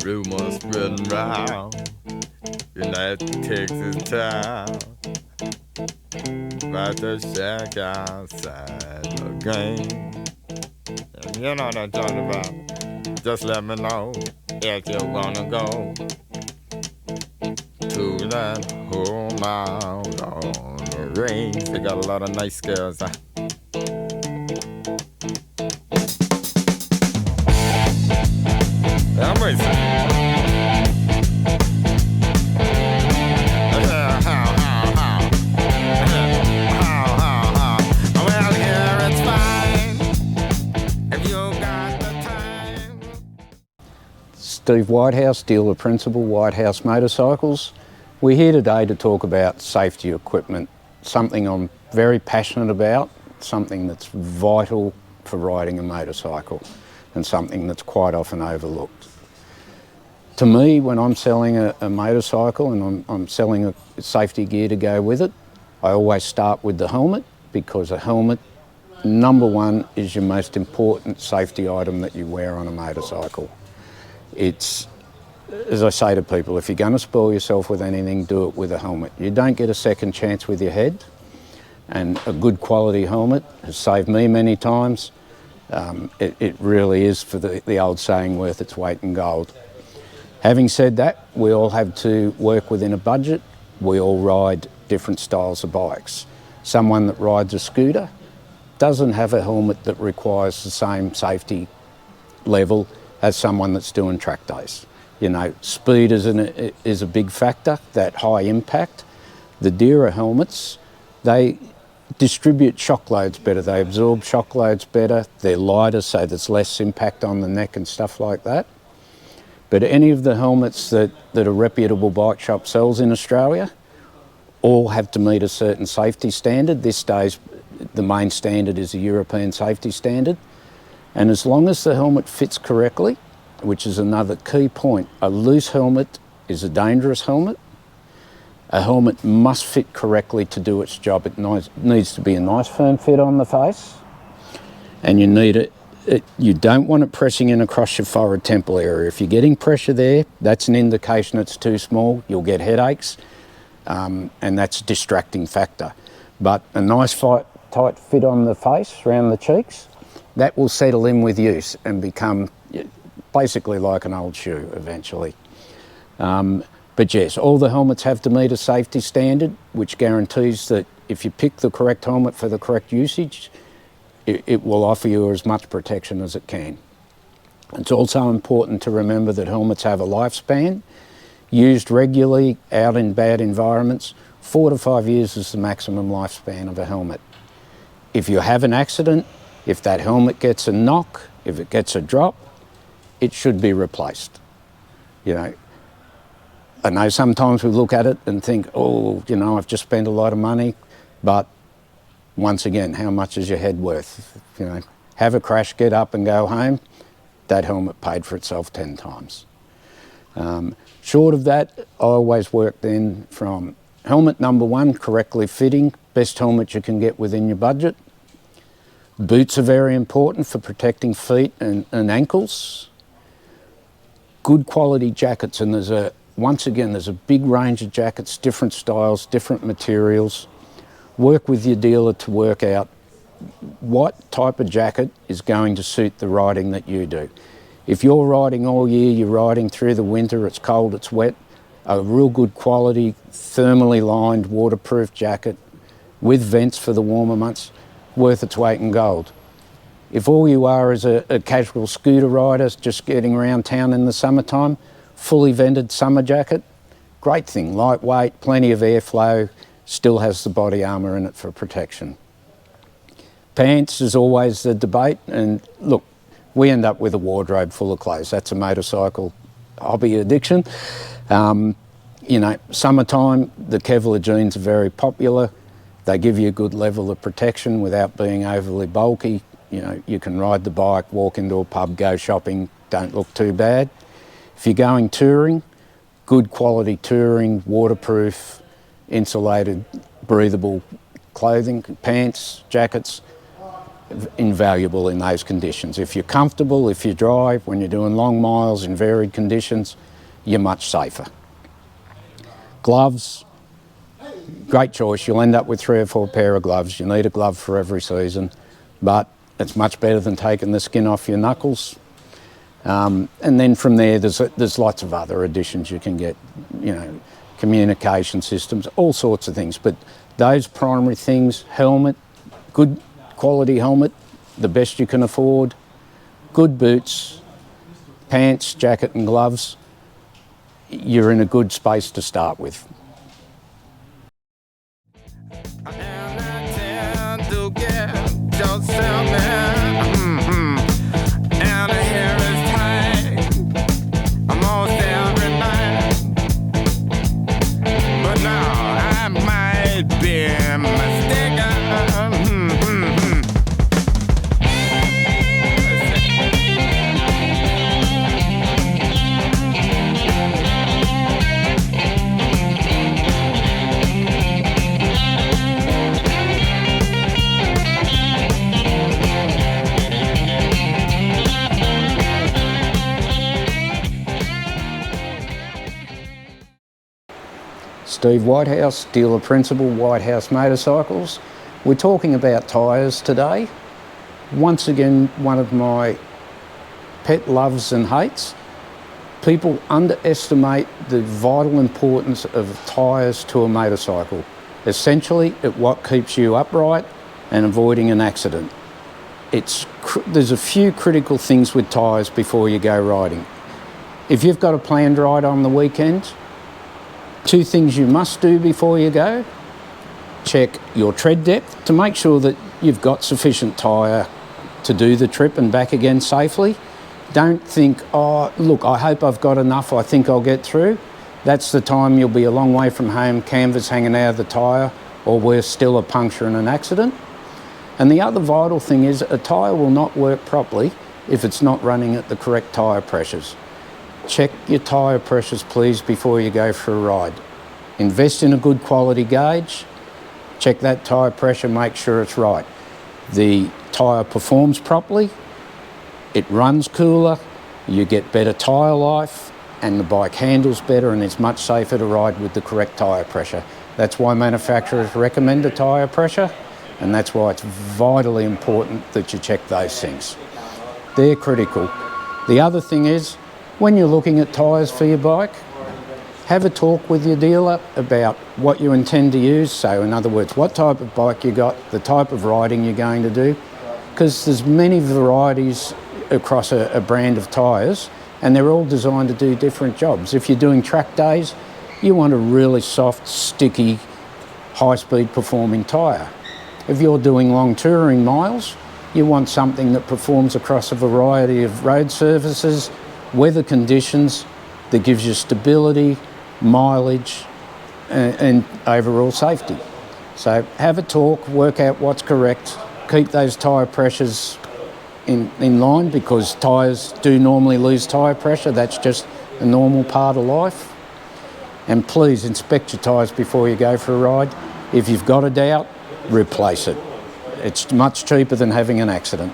Rumors spreading round United Texas town about the shack outside the game. And you know what I'm talking about. Just let me know if you wanna go to that home out on the range. They got a lot of nice girls. I'm racing. Well, here it's fine if you got the time. Steve Whitehouse, dealer principal, Whitehouse Motorcycles. We're here today to talk about safety equipment, something I'm very passionate about, something that's vital for riding a motorcycle and something that's quite often overlooked. To me, when I'm selling a motorcycle and I'm selling a safety gear to go with it, I always start with the helmet, because a helmet, number one, is your most important safety item that you wear on a motorcycle. It's, as I say to people, if you're going to spoil yourself with anything, do it with a helmet. You don't get a second chance with your head, and a good quality helmet has saved me many times. It really is, for the old saying, worth its weight in gold. Having said that, we all have to work within a budget. We all ride different styles of bikes. Someone that rides a scooter doesn't have a helmet that requires the same safety level as someone that's doing track days. You know, speed is a big factor, that high impact. The dearer helmets, they distribute shock loads better, they absorb shock loads better, they're lighter, so there's less impact on the neck and stuff like that. But any of the helmets that a reputable bike shop sells in Australia all have to meet a certain safety standard. This days, the main standard is a European safety standard. And as long as the helmet fits correctly, which is another key point, a loose helmet is a dangerous helmet. A helmet must fit correctly to do its job. It needs to be a nice firm fit on the face, and you need it. You don't want it pressing in across your forehead temple area. If you're getting pressure there, that's an indication it's too small. You'll get headaches, and that's a distracting factor. But a nice tight fit on the face, around the cheeks, that will settle in with use and become basically like an old shoe eventually. But yes, all the helmets have to meet a safety standard, which guarantees that if you pick the correct helmet for the correct usage, it will offer you as much protection as it can. It's also important to remember that helmets have a lifespan. Used regularly out in bad environments, 4 to 5 years is the maximum lifespan of a helmet. If you have an accident, if that helmet gets a knock, if it gets a drop, it should be replaced. You know, I know sometimes we look at it and think, oh, you know, I've just spent a lot of money, but once again, how much is your head worth? You know, have a crash, get up and go home, that helmet paid for itself 10 times. Short of that, I always work then from helmet number one, correctly fitting, best helmet you can get within your budget. Boots are very important for protecting feet and ankles. Good quality jackets, and there's a big range of jackets, different styles, different materials. Work with your dealer to work out what type of jacket is going to suit the riding that you do. If you're riding all year, you're riding through the winter, it's cold, it's wet, a real good quality, thermally lined, waterproof jacket with vents for the warmer months, worth its weight in gold. If all you are is a casual scooter rider just getting around town in the summertime, fully vented summer jacket, great thing, lightweight, plenty of airflow, still has the body armour in it for protection. Pants is always the debate, and look, we end up with a wardrobe full of clothes. That's a motorcycle hobby addiction. You know, summertime, the Kevlar jeans are very popular. They give you a good level of protection without being overly bulky. You know, you can ride the bike, walk into a pub, go shopping, don't look too bad. If you're going touring, good quality touring, waterproof, insulated, breathable clothing, pants, jackets, invaluable in those conditions. If you're comfortable, if you drive, when you're doing long miles in varied conditions, you're much safer. Gloves, great choice. You'll end up with 3 or 4 pair of gloves. You need a glove for every season, but it's much better than taking the skin off your knuckles. And then from there, there's lots of other additions you can get, you know, communication systems, all sorts of things. But those primary things, helmet, good quality helmet, the best you can afford, good boots, pants, jacket and gloves, you're in a good space to start with. Steve Whitehouse, dealer principal, Whitehouse Motorcycles. We're talking about tyres today. Once again, one of my pet loves and hates. People underestimate the vital importance of tyres to a motorcycle. Essentially, it's what keeps you upright and avoiding an accident. There's a few critical things with tyres before you go riding. If you've got a planned ride on the weekend, 2 things you must do before you go. Check your tread depth to make sure that you've got sufficient tyre to do the trip and back again safely. Don't think, oh, look, I hope I've got enough, I think I'll get through. That's the time you'll be a long way from home, canvas hanging out of the tyre, or worse still, a puncture and an accident. And the other vital thing is a tyre will not work properly if it's not running at the correct tyre pressures. Check your tyre pressures, please, before you go for a ride. Invest in a good quality gauge. Check that tyre pressure, make sure it's right. The tyre performs properly, it runs cooler, you get better tyre life, and the bike handles better and it's much safer to ride with the correct tyre pressure. That's why manufacturers recommend a tyre pressure, and that's why it's vitally important that you check those things. They're critical. The other thing is, when you're looking at tyres for your bike, have a talk with your dealer about what you intend to use. So in other words, what type of bike you got, the type of riding you're going to do, because there's many varieties across a brand of tyres and they're all designed to do different jobs. If you're doing track days, you want a really soft, sticky, high-speed performing tyre. If you're doing long touring miles, you want something that performs across a variety of road surfaces, weather conditions, that gives you stability, mileage and overall safety. So have a talk, work out what's correct, keep those tyre pressures in line, because tyres do normally lose tyre pressure. That's just a normal part of life. And please inspect your tyres before you go for a ride. If you've got a doubt, replace it. It's much cheaper than having an accident.